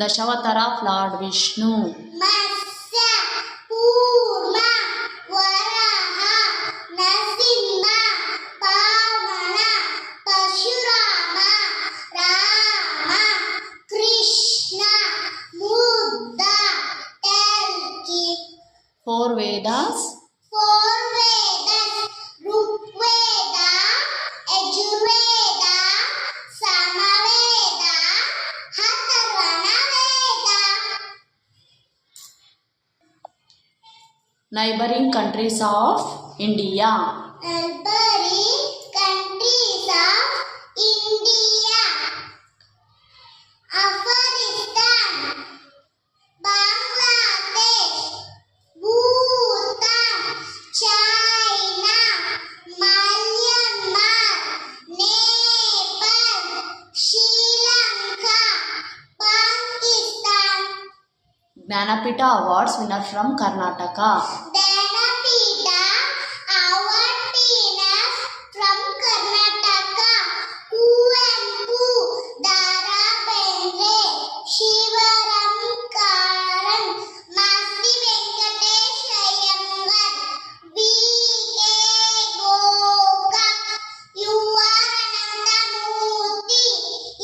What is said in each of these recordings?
Dashavatara of lord Vishnu. Matsya, Kurma, Varaha, Narasimha, Vamana, Parashurama, Rama, Krishna, Buddha, ಕಲ್ಕಿ. 4 Vedas. 4 Vedas, Rigveda, Yajurveda, Samaveda, Atharvana Veda. Neighboring countries of India. Neighboring countries of India: Afghanistan, Bangladesh, Bhutan, China, Myanmar, Nepal, Sri Lanka, Pakistan. Gnanapita Awards winner from Karnataka. Dhanapita Award winners from Karnataka: Kuvenpu, Dara Bendre, Shivaram Karan, Masti Venkatesh Iyengar, V.K. Gokak, U.R. Anantamurthy,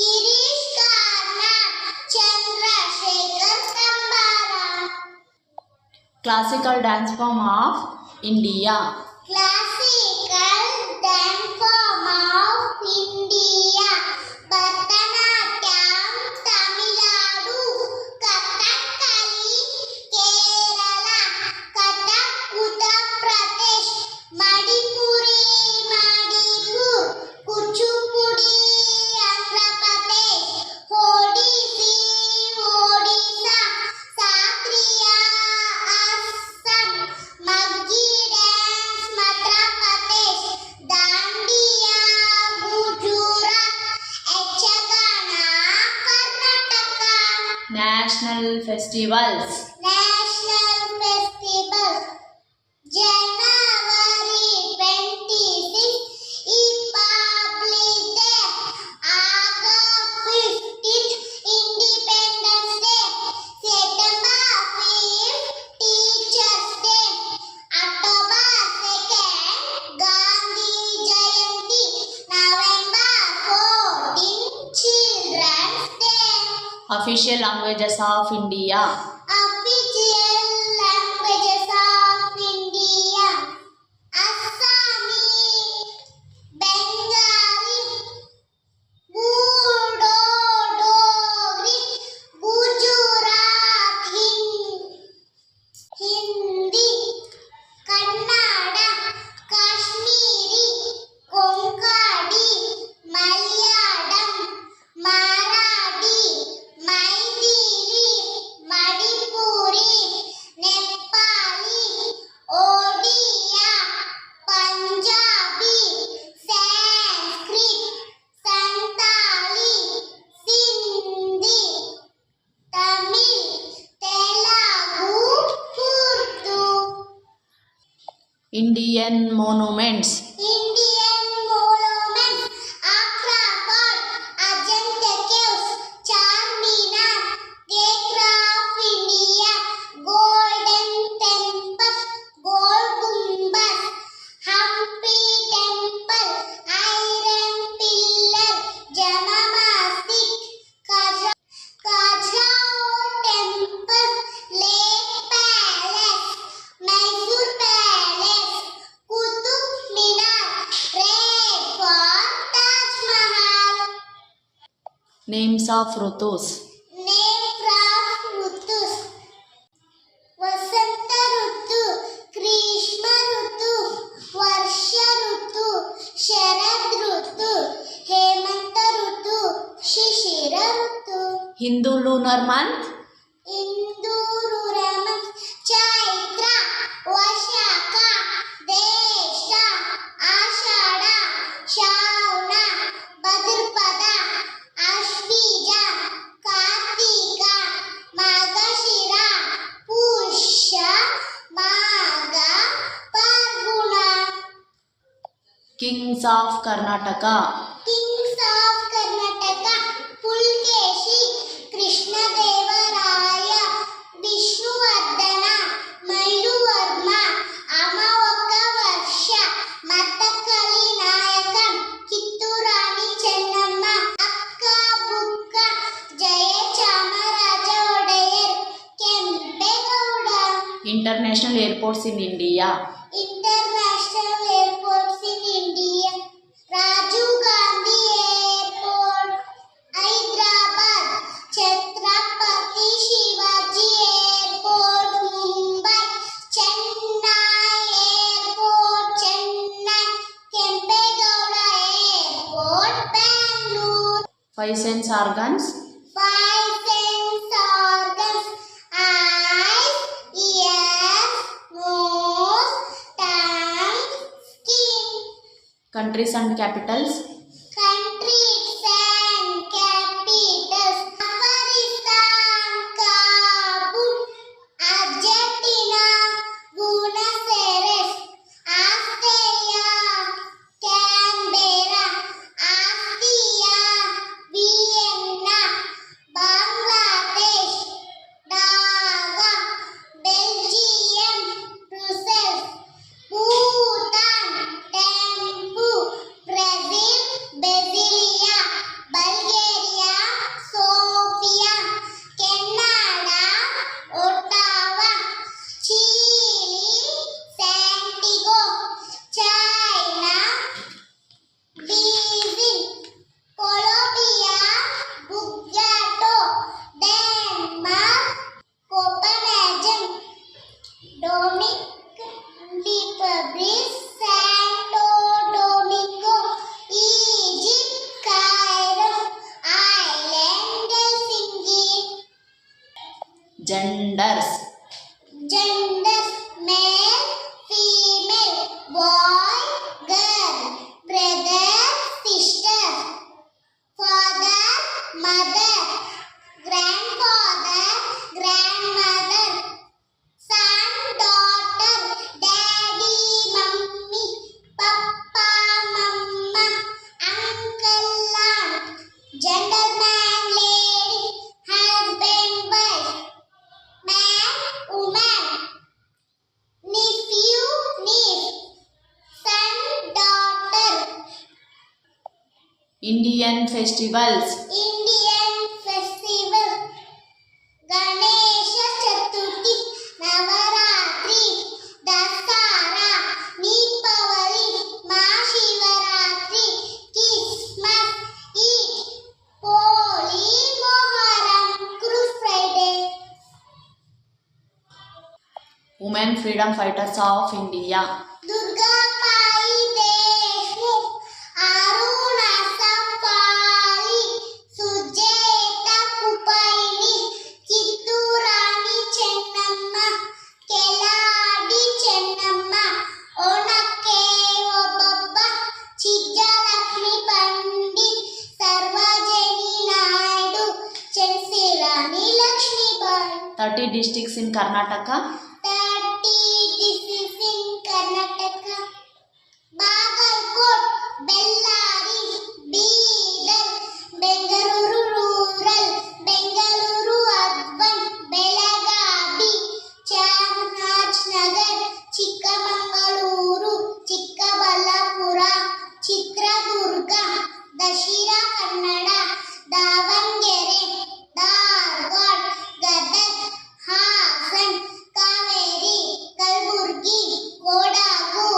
Irish Karnad, Chandrasekhar Kambara. Classical dance form of India. Classical dance form of India: Bharatanatyam, Tamil Nadu; Kathakali, Kerala; Kathak, Uttar Pradesh; Manipuri, Manipur; Kuchipudi, Andhra Pradesh; Odissi, Odisha; Satriya, Assam; Maggi dance, Madhya Pradesh; Dandiya, Gujarat; Yಕ್ಷಗಾನ, Karnataka. National festivals. National festivals: January 26, Republic Day; August 15, Independence Day; September 5, Teachers Day; October 2, Gandhi Jayanti; November 14, Children's Day. Official languages of India. Official languages of India: Assami, Bengali, Urdu, Dogri, Gujarati, Hindi, Kannada, Kashmiri, Konkani, Malayalam, Marathi, Maithili, Manipuri, Nepali, Odia, Punjabi, Sanskrit, Santali, Sindhi, Tamil, Telugu, Urdu. Indian monuments. Indian monuments: Agra Fort, Ajanta Caves, Charminar, Gateway of India, Golden Temple, Gol Gumbaz, Hampi Temple, Iron Pillar, Jama Masjid, Khajuraho Temple, Lake Palace, Mysore Palace, Qutub Minar, Red Fort, Taj Mahal. Names of Rutus. Name of Rutus: Vasanta Rutu, Grishma Rutu, Varsha Rutu, Sharad Rutu, Hemanta Rutu, Shishira Rutu. Hindu lunar month. Hindu Raman: Chaitra, Vashaka, Desha, Ashada, Shravana, Bhadrapada, Ashvija, Kartika, Magashira, Pusha, Magha, Parguna. Kings of Karnataka. Kings of Karnataka: Pulkeshi, Krishnadeva, airports in India? International airports in India. Rajiv Gandhi Airport, Hyderabad. Chhatrapati Shivaji Airport, Mumbai. Chennai Airport, Chennai. Kempegowda Airport, Bangalore. 5 sense organs. 5 sense organs: eyes, ears, nose, tongue, skin. Countries and capitals. Countries and capitals: Afghanistan, Kabul; Argentina, Buenos Aires; Australia, Canberra; Austria, Vienna; Bangladesh, Dhaka; Belgium, Brussels; Bhutan, Thimphu; Brazil, Brasilia; Bulgaria, Sofia; Canada, Ottawa; Chile, Santiago; China, Beijing; Colombia, Bogotá; Denmark, Copenhagen; Dominican Republic, Santo Domingo; Egypt, Cairo; Ireland, Helsinki. Genders. Genders: male, female; boy, girl; brother, sister; father, mother; grandfather, grandmother; son, daughter; daddy, mummy; papa, mama; uncle, aunt; gentleman, lady; husband, wife; man, woman; nephew, niece; son, daughter. Indian festivals. Indian festival: Ganesha Chaturthi, Navaratri; Dasara; Deepavali; Mahashivaratri; Christmas; Eid; Holi; Moharram; Good Friday. Women freedom fighters of India. Durga Pai Deshmukh, Aruna Safali; Sujeta Kupaini; Kitturani Chennamma; Keladi Chennamma; Onake Obabba; Chijjalakshmi Pandit; Sarvajani Naidu; Chansirani Lakshmibai. 30 districts in Karnataka. 30 districts in Karnataka: Bagalkot, Bellary, Bidar; Bengaluru Rural; Bengaluru Urban; Belagavi; Chamarajnagar; Chikkamangaluru; Chikkaballapura; Chitradurga; Dashira Kannada; Davangere; Dharwad; Gadag; Hasan; Kaveri; Kalburgi; Kodagu;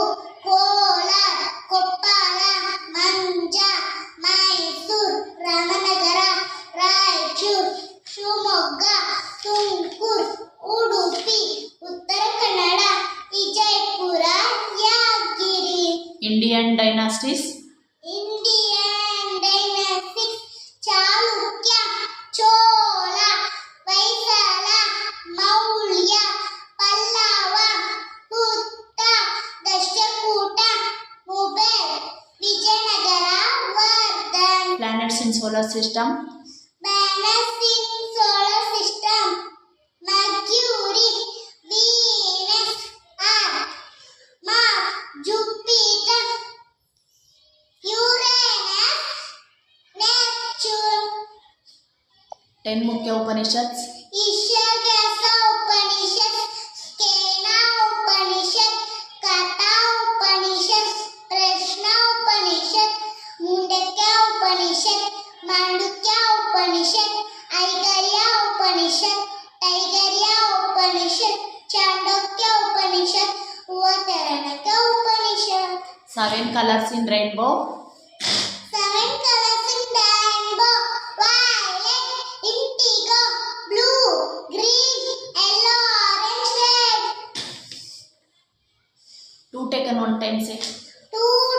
Kolar; Koppala; Manja; Mysore; Ramanagara; Raichur; Shivamogga; Tumkur; Udupi; Uttara Kannada; Vijaypura; Yadgiri. Indian dynasties. Indian dynasties: Chalukya; Chola; Vaisala; Maurya; Pallava; Gupta; Rashtrakuta; Mughal; Vijayanagara; Vardhan. Planets in solar system. Planets in solar system: Mercury; Venus; Earth; Mars; Jupiter; Uranus; Neptune. 10 Mukhya Upanishads. Ishagyasa Upanishad; Kena Upanishad; Katha Upanishad; Prashna Upanishad; Mundakya Upanishad; Mandukya Upanishad; Aigarya Upanishad; Taigarya Upanishad; Chandogya Upanishad; 7 colors in rainbow. 7 colors in rainbow. Violet, indigo, blue, green, yellow, orange, red. 2 taken 1 time say. 2